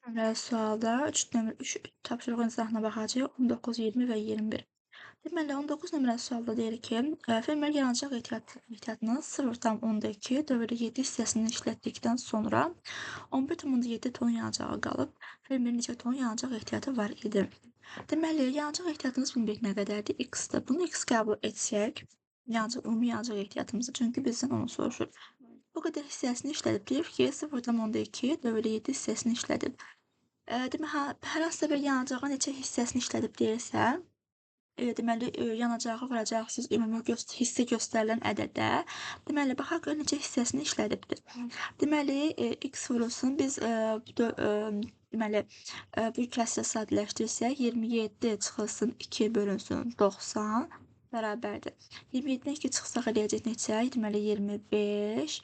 Nömrəli sualda 3 tapşırığın izahına baxacağıq. 19, 20 və 21. Deməli, 19 nömrəli sualda deyir ki, fermer yanacaq ehtiyatının 0,2 dövrdə 7 hissəsini işlətdikdən sonra 11,7 ton yanacağı qalıb. Fermerin neçə ton yanacaq ehtiyatı var idi? Deməli, yanacaq ehtiyatımız bilmirik nə qədərdir? X-dir. Bunu X qəbul etsək, ümumi yanacaq ehtiyatımızı, çünki bizdən onu soruşur. Bu qədər hissəsini işlədib. Deyir ki, 0,2 dövrdə 7 hissəsini işlədib. Deməli, hər hansısa bir yanacağın neçə hissəsini işlədib deyirsə, deməli, yanacağı vuracaqsınız ümumi hissə göstərilən ədədə. Deməli, baxaq gör neçə hissəsini işlədibdir. Deməli, X vurulsun, biz deməli, bu kəsrə sadələşdirsək, 27 çıxılsın 2 bölünsün 90 bərabərdir. 27-dən 2 çıxsaq eləyəcək neçə? Deməli, 25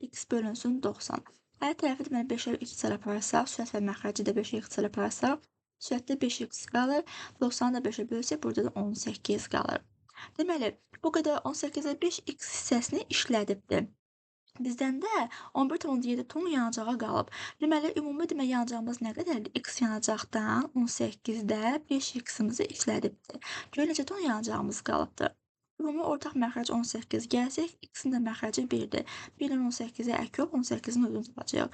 X bölünsün 90. Hər tərəfi deməli 5-ə ixtisar aparsaq, sürət və məxrəci də 5-ə ixtisar aparsaq, sürətdə 5x qalır, 90-ı da 5-ə bölsək, burada da 18 qalır. Deməli, bu qədər 18-ə 5x hissəsini işlədibdir. Bizdən də 11,7 ton yanacağı qalıb. Deməli, ümumi yanacağımız nə qədərdir? X yanacaqdan 18-də 5x-imizi işlədibdir. Gör necə ton yanacağımız qalıbdır. Ümumi ortaq məxrəc 18 gəlsək, X-in də məxrəci 1-dir. 1-dən 18-ə ək yox, 18-in özünü tapacaq.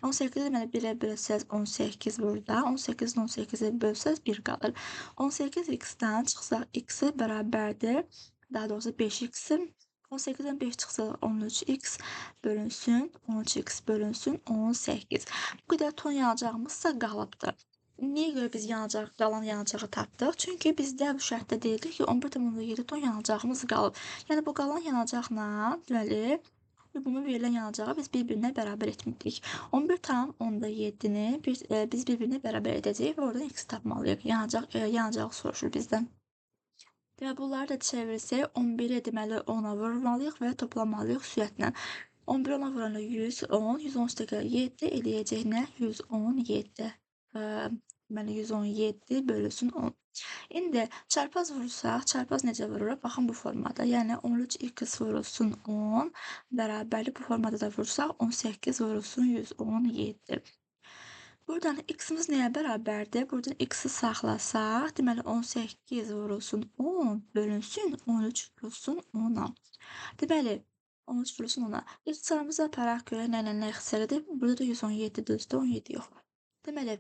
18-i deməli 1-ə bölsəz 18 burada, 18-in 18-ə bölsəz 1 qalır. 18x-dən çıxsaq x-i bərabərdir, daha doğrusu 5x-i 18-dən 5 çıxsa 13x bölünsün, 13x bölünsün 18. Bu qədər ton yanacağımızsa qalıbdır. Niyə görə biz qalan yanacağı tapdıq? Çünki bizdə bu şərtdə deyilir ki, 11,7 ton yanacağımız qalıb. Yəni, bu qalan yanacaqla, deməli, ümumi verilən yanacağı biz bir-birinə bərabər etməliyik. 11,7-ni biz bir-birinə bərabər edəcəyik və oradan x tapmalıyıq. Yanacağı soruşur bizdən. Deməli, bunları da çevirsək, 11-i deməli 10-a vurmalıyıq və toplamalıyıq sürətlə. 11-i 10-a vuranda 110, 110 üstəgəl 7 eləyəcək nə? 117. Deməli, 117 bölünsün 10. İndi çarpaz vursaq, çarpaz necə vurur? Baxın bu formada. Yəni, 13x vurulsun 10 bərabərli bu formada da vursaq, 18 vurulsun 117. Buradan x-imiz nəyə bərabərdir? Buradan x-i saxlasaq, deməli 18 vurulsun 10 bölünsün 13 vurulsun 10-a. Deməli, 13 vurulsun 10-a. İxtisarımızı aparaq görə nə ilə nə ixtisar edib? Burada da 117 düzdür, 17 yox. Deməli,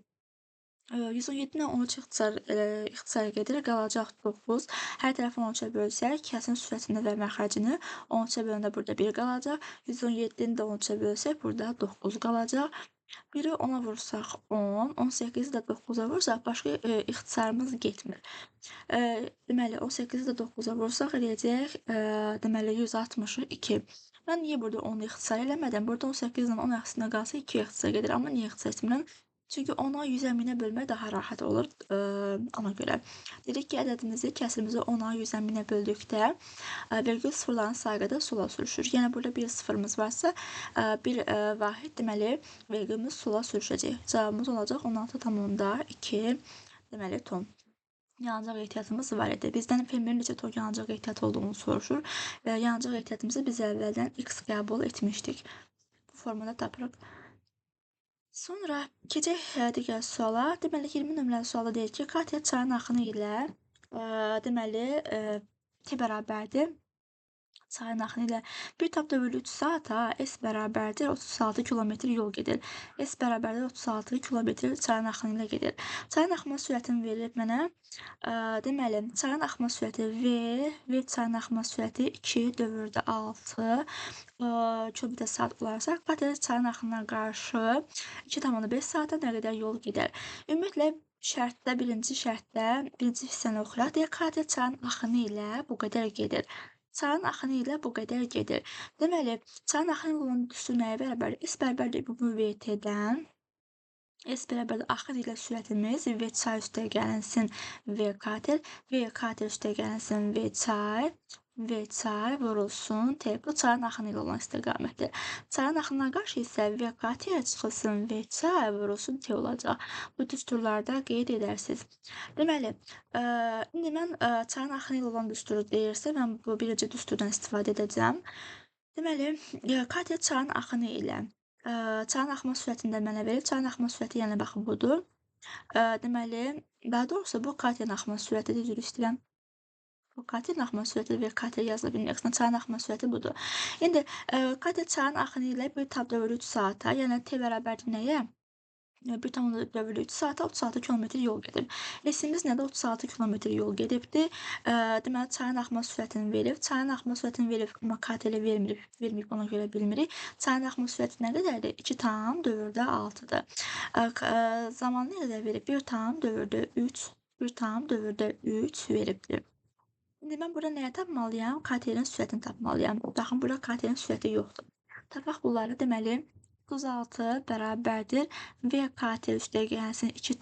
117 ilə 13 ixtisar gedir, qalacaq 9. Hər tərəfi 13-ə bölsək, kəsin sürətini və məxrəcini 13-ə böləndə burada 1 qalacaq. 117-ni də 13-ə bölsək, burada 9 qalacaq. 1-i 10-a vursaq 10, 18-i də 9-a vursaq, başqa ixtisarımız getmir. Deməli, 18-i də 9-a vursaq eləyəcək, deməli, 162. Mən niyə burada 10-u ixtisar eləmədim? Burada 18-dən 10 əksində qalsa 2 ixtisar gedir. Amma niyə ixtisar etmirəm? Çünki 10-a 100-ə minə bölmək daha rahat olur ona görə. Dedik ki, ədədimizi, kəsirimizi 10-a 100-ə minə böldükdə vergül sıfırların sayı qədər sola sürüşür. Yəni, burada bir sıfırımız varsa, bir vahid deməli, vergülümüz sola sürüşəcək. Cavabımız olacaq 16,2 deməli ton. Yanacaq ehtiyatımız var idi. Bizdən fermerin neçə ton yanacaq ehtiyatı olduğunu soruşur. Yanacaq ehtiyatımızı biz əvvəldən x qəbul etmişdik. Bu formada tapırıq. Sonra keçək digər suala. Deməli, 20 nömrəli sualda deyir ki, Katya çayın axını ilə deməli, t bərabərdir. Çayın axını ilə 1,3 saata S bərabərdir 36 kilometr yol gedir. S bərabərdir 36 kilometr çayın axını ilə gedir. Çayın axma sürətini verilib mənə. Deməli, çayın axma sürəti V çayın axma sürəti 2 dövrdə 6 kilometr saat olarsa, Katya çayın axınına qarşı 2,5 saata nə qədər yol gedər? Ümumiyyətlə, birinci hissəni oxuyaq. Deyək, Katya çayın axını ilə bu qədər gedir. Çayın axını ilə bu qədər gedir. Deməli, çayın axını ilə olan düstur nəyə bərabərdir? S bərabərdir ümumi VT-dən. S bərabərdir axın ilə sürətimiz V çay üstə gəlinsin V kater, V kater üstə gəlinsin V çay vurulsun T. Bu çayın axını ilə olan istiqamətdir. Çayın axınına qarşı isə V kater çıxılsın V çay vurulsun T olacaq. Bu düsturlarda qeyd edərsiniz. Deməli, indi mən çayın axını ilə olan düsturu deyirsə, mən bu birinci düsturdan istifadə edəcəm. Deməli, Katya çayın axını ilə Çayın axma sürətini də mənə verir. Çayın axma sürəti yəni baxın budur. Deməli, daha doğrusu bu Katyanın axma sürətidir, üzr istəyirəm. Bu Katyanın axma sürətidir və Katya yazıla bilmir. Əslində çayın axma sürəti budur. İndi, Katya çayın axını ilə 1,3 saata, yəni T bərabərdir nəyə? 1,3 saata 36 kilometr yol gedib. S-imiz nədir? 36 kilometr yol gedibdir. Deməli, çayın axma sürətini verib. Çayın axma sürətini verib, amma Katya ilə verməyib, ona görə bilmirik. Çayın axma sürəti nə qədərdir? 2,6-dır. Zamanı nə qədər verib? 1,3 veribdir. İndi mən burada nəyə tapmalıyam? Katya'nın sürətini tapmalıyam. Baxın, burada Katya'nın sürəti yoxdur. Tapaq bunları. Deməli, 36 bərabərdir V Katya üstəgəlsin 2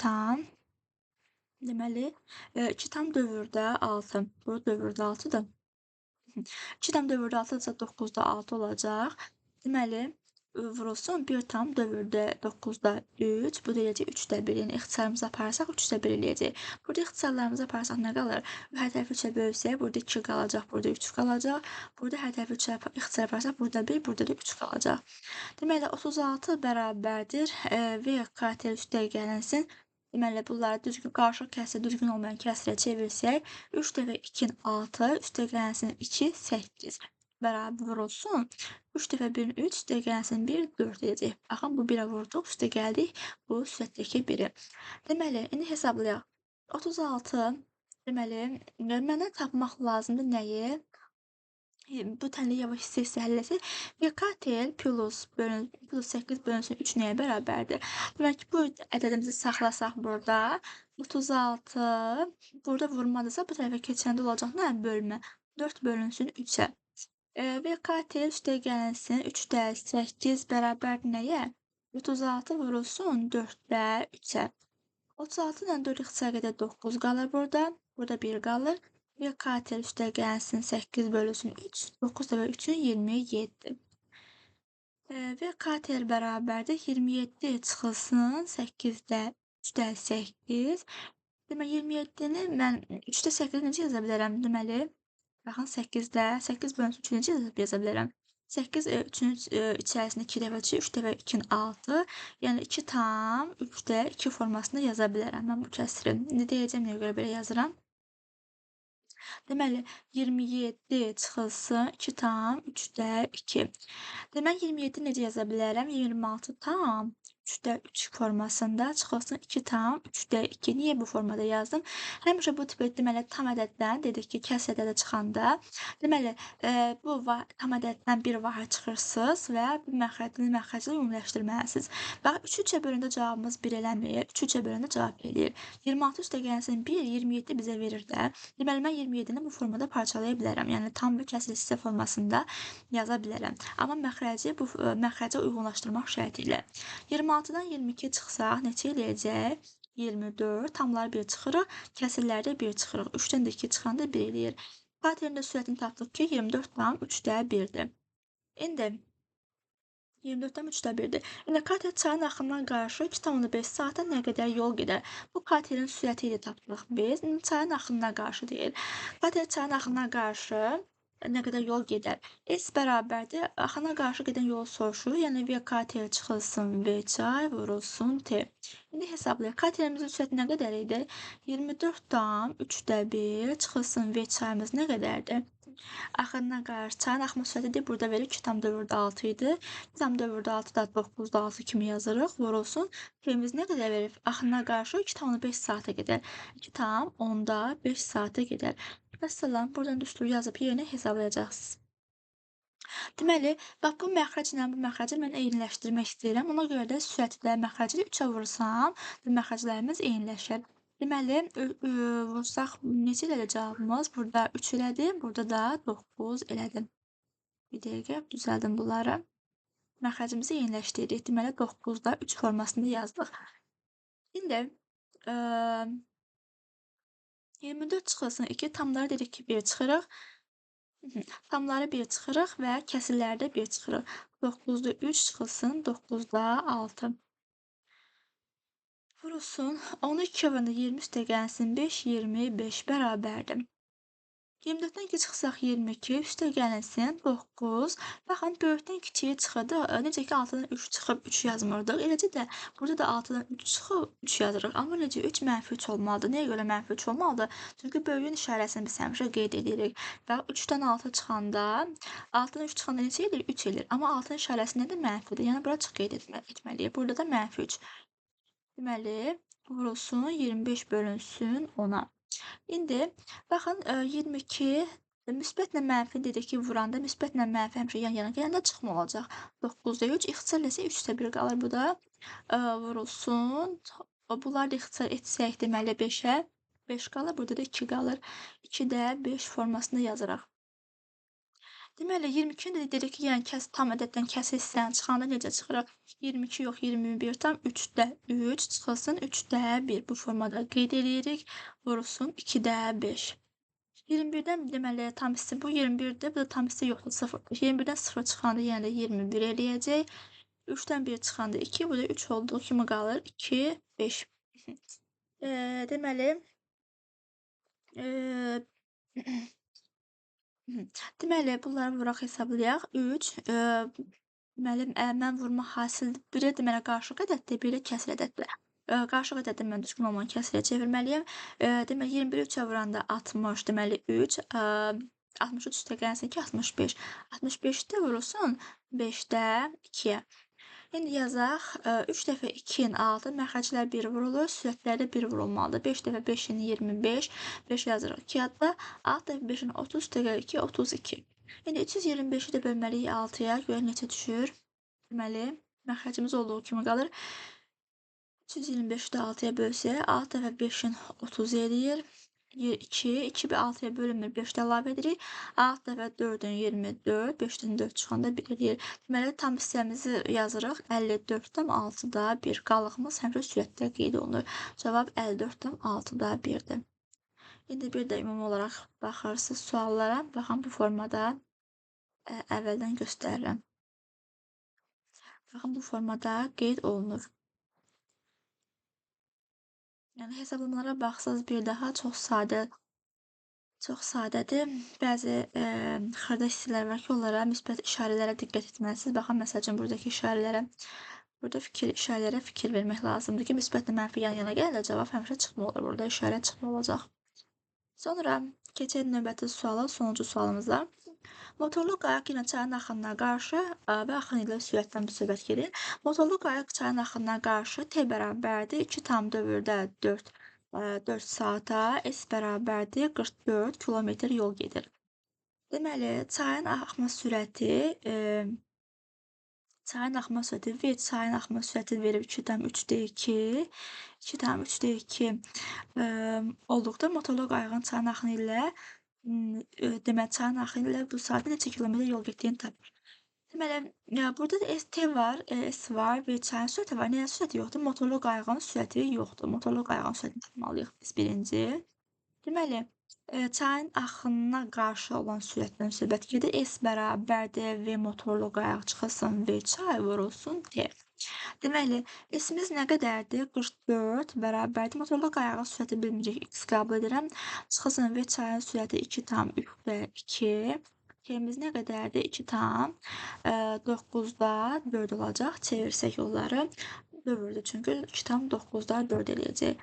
deməli, 2,6. Bu dövrdə 6-dır. 2,6-dırsa 9-da 6 olacaq. Deməli, vurulsun 1,9-da 3. Bu da eləyəcək 3-də 1. Yəni, ixtisarımızı aparsaq 3-də 1 eləyəcək. Burada ixtisarlarımızı aparsaq nə qalır? Hər tərəfi 3-ə bölsək, burada 2 qalacaq, burada 3 qalacaq. Burada hər tərəfi 3-ə ixtisar aparsaq, burada 1, burada da 3 qalacaq. Deməli, 36 bərabərdir V Katya üstəgəlsin. Deməli, bunları düzgün, qarşı kəsri düzgün olmayan kəsrə çevirsək, 3 dəfə 2-nin 6, üstəgəlsin 2, 8 bərabər vurulsun. 3 dəfə 1-in 3, üstəgəlsin 1, 4 edəcək. Baxın, bu 1-ə vurduq, üstə gəldik bu sürətdəki 1-i. Deməli, indi hesablayaq. 36, deməli, mənə tapmaq lazımdır nəyi? Bu tənli yavaş hissəsi həll etsək, və Katya plus 8 bölünsün 3 nəyə bərabərdir? Demək ki, bu ədədimizi saxlasaq burada, 36, burada vurmadırsa, bu tərəfə keçəndə olacaq nə? Bölmə. 4 bölünsün 3-ə. Və Katya üstəgəlsin 3-də 8 bərabərdir nəyə? 36 vurulsun 4-də 3-ə. 36 ilə 4 ixtisar qədər 9 qalır burada. Burada 1 qalır. Və Katya üstəgəlsin 8 bölünsün 3. 9 dəfə 3-ün 27. Və Katya bərabərdir 27 çıxılsın 8-də 3-də 8. Deməli, 27-ni mən 3-də 8-i necə yaza bilərəm? Deməli, baxın 8-də 8 bölünsün 3-ü necə yaza bilərəm? 8 3-ün içərisində 2 dəfə 3 dəfə 2-nin 6. Yəni 2,3-də 2 formasında yaza bilərəm mən bu kəsri. İndi deyəcəm nəyə görə belə yazıram. Deməli, 27 çıxılsın 2,3-də 2. Deməli, 27 necə yaza bilərəm? 26,3-də 3 formasında çıxılsın 2,3-də 2. Niyə bu formada yazdım? Həmişə bu tip deməli, tam ədəddən dedik ki, kəsr ədədə çıxanda, deməli, bu tam ədəddən bir vahid çıxırsınız və bu məxrəclə ümumiləşdirməlisiniz. Bax, 3-3-ə bölündə cavabımız 1 eləmir, 3-3-ə bölündə cavab eləyir. 26 üstəgəlsin 1, 27 bizə verir də. Deməli, mən 27-ni bu formada parçalaya bilərəm. Yəni, tam və kəsr hissə formasında yaza bilərəm. Amma məxrəcə uyğunlaşdırmaq şərti ilə. 26-dan 22 çıxsaq, neçə eləyəcək? 24, tamları 1 çıxırıq, kəsirlərdə 1 çıxırıq. 3-dən də 2 çıxanda 1 eləyir. Katyanın da sürətini tapdıq ki, 24,3-də 1-dir. İndi 24,3-də 1-dir. İndi Katya çayın axınına qarşı 2,5 saata nə qədər yol gedər? Bu Katyanın sürəti ilə tapdıq biz. İndi çayın axınına qarşı deyil. Katya çayın axınına qarşı nə qədər yol gedər? S bərabərdir. Axına qarşı gedən yolu soruşur. Yəni, V Katya çıxılsın V çay vurulsun T. İndi hesablayaq. Katya'mızın sürəti nə qədər idi? 24,3-də 1 çıxılsın V çayımız nə qədərdir? Axınına qarşı çayın axma sürətidir. Burada verir 2,6 idi. 2,6-da 9-da 6 kimi yazırıq. Vurulsun. T-miz nə qədər verir? Axınına qarşı 2,5 saata gedər. 2,5 saata gedər. Vəssalam, buradan düstur yazıb yerinə hesablayacaqsınız. Deməli, bax bu məxrəclə bu məxrəci mən eyniləşdirmək istəyirəm. Ona görə də sürəti də məxrəci 3-ə vursam, məxrəclərimiz eyniləşir. Deməli, vursaq neçə elədi cavabımız? Burada 3 elədi, burada da 9 elədi. Bir dəqiqə, düzəldim bunları. Məxrəcimizi eyniləşdirdik. Deməli, 9-da 3 formasında yazdıq. İndi 24 çıxılsın 2, tamları dedik ki 1 çıxırıq. Tamları 1 çıxırıq və kəsirlərdə 1 çıxırıq. 9-da 3 çıxılsın, 9-da 6. Vurulsun, 12 20 üstəgəlsin 5, 25 bərabərdir. 24-dən 2 çıxsaq 22, üstəgəlsin 9. Baxın, böyükdən kiçiyə çıxırdı. Necə ki 6-dan 3 çıxıb 3 yazmırdıq. Eləcə də burada da 6-dan 3 çıxıb 3 yazırıq. Amma necə 3 -3 olmalıdır. Nəyə görə -3 olmalıdır? Çünki böyüyün işarəsini biz həmişə qeyd edirik. Və 3-dən 6 çıxanda, 6-dan 3 çıxanda neçə edir? 3 edir. Amma 6-nın işarəsi nədir? Mənfidir. Yəni bura çıx qeyd etməliyik. Burada da -3. Deməli, vurulsun 25 bölünsün 10-a. İndi baxın, 22 müsbətlə mənfi dedik ki, vuranda müsbətlə mənfi həmişə yan-yana gələndə çıxma olacaq. 9-da 3, ixtisarla isə 3-də 1 qalır. Bu da vurulsun. Bunları da ixtisar etsək, deməli 5-ə 5 qalır. Burada da 2 qalır. 2-də 5 formasında yazırıq. Deməli, 22-ni də dedik ki, yəni tam ədəddən kəsr hissəni çıxanda necə çıxırıq? 22 yox, 21 tam 3-də 3 çıxılsın 3-də 1. Bu formada qeyd edirik. Vurulsun 2-də 5. 21-dən deməli tam hissə bu 21-dir. Bu da tam hissə yoxdur, 0. 21-dən 0 çıxanda yenə də 21 eləyəcək. 3-dən 1 çıxanda 2, bu da 3 olduğu kimi qalır. 2, 5. Deməli, deməli, bunları vuraq hesablayaq. 3, deməli, mən vurma hasildir. Biri deməli qarşılıq ədəddir, biri kəsr ədəddir. Qarşılıq ədəddə mən düzgün olmayan kəsrə çevirməliyəm. Deməli, 21-i 3-ə vuranda 60, deməli 3, 63 üstəgəlsin 2, 65. 65-də vurulsun 5-də 2-yə. İndi yazaq, 3 dəfə 2-nin 6, məxrəclər 1 vurulur, sürətləri 1 vurulmalıdır. 5 dəfə 5-in 25, 5 yazırıq 2 adda, 6 dəfə 5-in 30, üstəgəl 2, 32. İndi 325-i də bölməliyik 6-ya, görə neçə düşür? Deməli, məxrəcimiz olduğu kimi qalır. 325-i də 6-ya bölsək, 6 dəfə 5-in 30 eləyir. 2, 2 6-ya bölünmür, 5-də əlavə edirik. 6 dəfə 4-ün 24, 5-dən 4 çıxanda 1 eləyir. Deməli, tam hissəmizi yazırıq. 54-dən 6-da 1. Qalıqımız həmişə sürətdə qeyd olunur. Cavab 54-dən 6-da 1-dir. İndi bir də ümumi olaraq baxırsınız suallara. Baxın, bu formada əvvəldən göstərirəm. Baxın, bu formada qeyd olunur. Yəni, hesablamalara baxsınız bir daha çox sadədir. Bəzi xırda hissələr var ki, onlara müsbət işarələrə diqqət etməlisiniz. Baxın, məsəl üçün, buradakı işarələrə, burada işarələrə fikir vermək lazımdır ki, müsbətlə mənfi yan-yana gələndə cavab həmişə çıxma olur. Burada işarə çıxma olacaq. Sonra keçək növbəti suala, sonuncu sualımıza. Motorlu qayıq yenə çayın axınına qarşı və axın ilə sürətdən bu söhbət gedir. Motorlu qayıq çayın axınına qarşı T bərabərdir 2 tam dövrdə 4 saata, S bərabərdir 44 kilometr yol gedir. Deməli, çayın axma sürəti V çayın axma sürəti verib 2,3D2 2,3D2 olduqda motorlu qayığın çayın axını ilə deməli, çayın axını ilə bu saatda neçə kilometr yol getdiyini tapır. Deməli, burada da T var, S var və çayın sürəti var. Nəyin sürəti yoxdur? Motorlu qayığın sürəti yoxdur. Motorlu qayığın sürətini tapmalıyıq biz birinci. Deməli, çayın axınına qarşı olan sürətdən söhbət gedir. S bərabərdir V motorlu qayıq çıxılsın V çay vurulsun T. Deməli, S-imiz nə qədərdir? 44 bərabərdir. Motorlu qayığın sürəti bilmirik, X qəbul edirəm. Çıxılsın V çayın sürəti 2,3/2. T-miz nə qədərdir? 2,9-da 4 olacaq. Çevirsək onları. Dövrdür çünki 2,9-da 4 eləyəcək.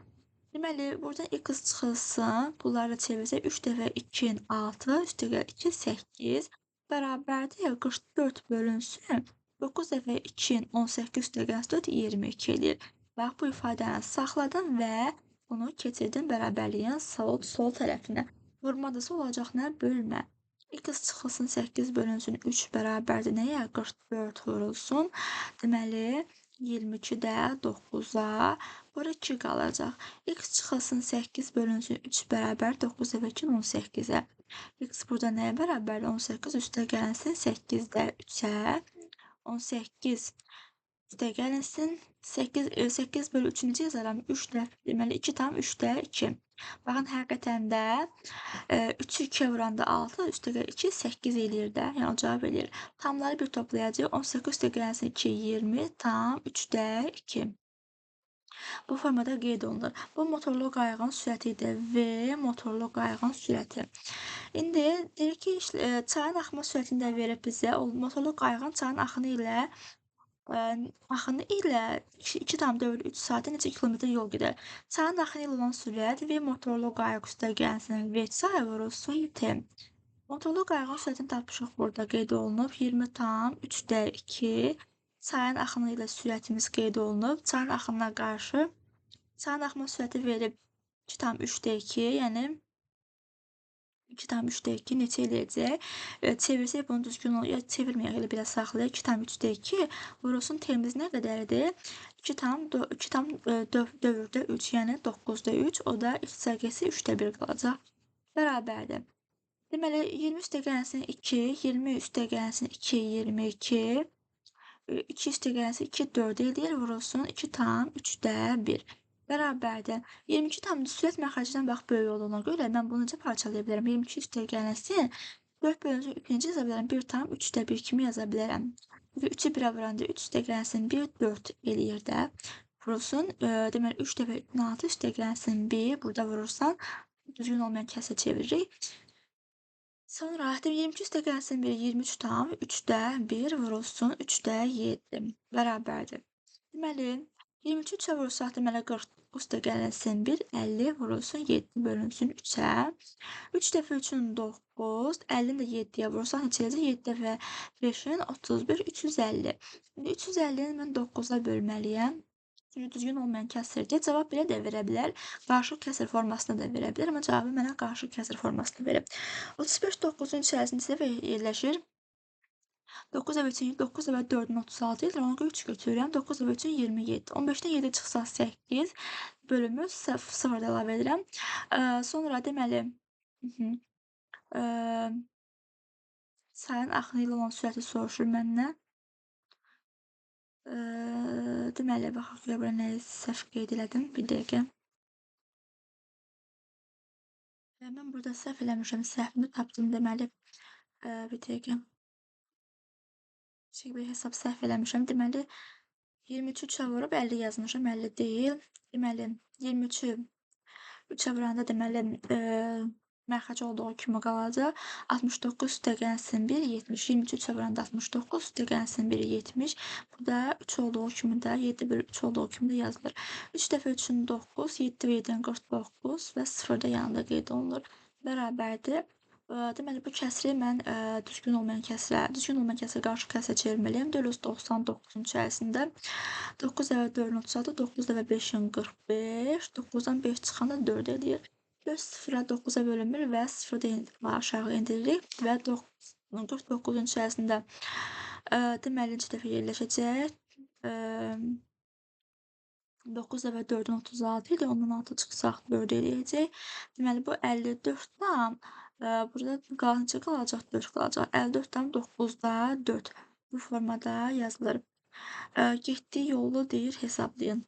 Deməli, buradan X çıxılsın. Bunları çevirsək 3 dəfə 2-nin 6, üstəgəl 2, 8 bərabərdir. 44 bölünsün. 9 dəfə 2-nin 18 üstəgəl 4, 22 eləyir. Bax, bu ifadəni saxladım və bunu keçirdim bərabərliyin sol tərəfinə. Vurmadası olacaq nə? Bölmə. X çıxılsın 8 bölünsün 3 bərabərdir nəyə? 44 vurulsun. Deməli, 22-də 9-a, bura 2 qalacaq. X çıxılsın 8 bölünsün 3 bərabər 9 dəfə 2, 18-ə. X burada nəyə bərabərdir? 18 üstə gəlinsin 8-də 3-ə. 18 üstə gəlinsin 8 bölü 3-ü necə yazaram? 3-də, deməli 2,3/2. Baxın, həqiqətən də 3-ü 2-yə vuranda 6, üstəgəl 2, 8 eləyir də. Yəni, o cavab eləyir. Tamları bir toplayacaq. 18 üstə gəlsin 2, 20, tam 3/2. Bu formada qeyd olunur. Bu motorlu qayığın sürəti idi. V motorlu qayığın sürəti. İndi deyir ki, çayın axma sürətini də verib bizə. Motorlu qayığın çayın axını ilə 2,3 saatda neçə kilometr yol gedər? Çayın axını ilə olan sürət və motorlu qayıq üstəgəlsin v çay vurulsun t. Motorlu qayığın sürətini tapmışıq burada qeyd olunub 20,3/2. Çayın axını ilə sürətimiz qeyd olunub. Çayın axınına qarşı çayın axma sürəti verib 2,3/2, yəni 2,3/2 neçə eləyəcək? Çevirsək bunu düzgün ya çevirməyək, elə belə saxlayaq. 2,3/2 vurulsun t-miz nə qədərdir? 2,4/3, yəni 9/3. O da x-əgəsi 3/1 qalacaq. Bərabərdir. Deməli, 20 üstəgəlsin 2, 20 üstəgəlsin 2, 22. 2 üstəgəlsin 2, 4 eləyir, vurulsun 2,3/1. Bərabərdir. 22 tam sürət məxrəcdən bax böyük olduğuna görə mən bunu necə parçalaya bilərəm? 22 üstəgəlsin 4 bölünsün 2 necə yaza bilərəm? 1,3/1 kimi yaza bilərəm. Çünki 3-ü 1-ə vuranda 3 üstəgəlsin 1, 4 eləyir də. Vurulsun, deməli 3 dəfə 6 üstəgəlsin 1, burada vurursan düzgün olmayan kəsə çeviririk. Sonra 22 üstəgəlsin 1, 23,3/1 vurulsun 3/7 bərabərdir. Deməli, 23 3-ə vursaq, deməli 40 üstəgəlsin 1, 50 vurulsun 7 bölünsün 3-ə. 3 dəfə 3-ün 9, 50-ni də 7-yə vursaq neçə eləyəcək? 7 dəfə 5-in 31, 350. İndi 350-ni mən 9-a bölməliyəm. Çünki düzgün olmayan kəsrdir. Cavab belə də verə bilər. Qarışıq kəsr formasında da verə bilər. Amma cavabı mənə qarışıq kəsr formasında verib. 35 9-un içərisində neçə dəfə yerləşir? 9 dəfə 3-ün 9 dəfə 4-ün 36 edir. Ona görə 3 götürürəm. 9 dəfə 3-ün 27. 15-dən 7 çıxsa 8 bölümü 0 da əlavə edirəm. Sonra deməli, çayın axını ilə olan sürəti soruşur məndən. Deməli, baxaq görə bura nə səhv qeyd elədim. Bir dəqiqə. Mən burada səhv eləmişəm. Səhvimi tapdım deməli. Bir dəqiqə. Bir hesab səhv eləmişəm. Deməli, 23-ü 3-ə vurub 50 yazmışam. 50 deyil. Deməli, 23-ü 3-ə vuranda deməli, məxrəc olduğu kimi qalacaq. 69 üstəgəlsin 1, 70. 23 3-ə vuranda 69 üstəgəlsin 1, 70. Bu da 3 olduğu kimi də 7/3 olduğu kimi də yazılır. 3 dəfə 3-ün 9, 7 və 7-nin 49 və 0 da yanında qeyd olunur. Bərabərdir. Deməli, bu kəsri mən düzgün olmayan kəsrə qarışıq kəsrə çevirməliyəm. 499-un içərisində 9 dəfə 4-ün 36, 9 dəfə 5-in 45, 9-dan 5 çıxanda 4 eləyir. 5 0-a 9-a bölünmür və 0-ı da aşağı indiririk və 49-un içərisində deməli, neçə dəfə yerləşəcək? 9 dəfə 4-ün 36 idi, ondan 6 çıxsaq 4 eləyəcək. Deməli, bu 54-dan burada necə qalacaq? 4 qalacaq. 54-dən 9-da 4 bu formada yazılır. Getdiyi yolu deyir, hesablayın.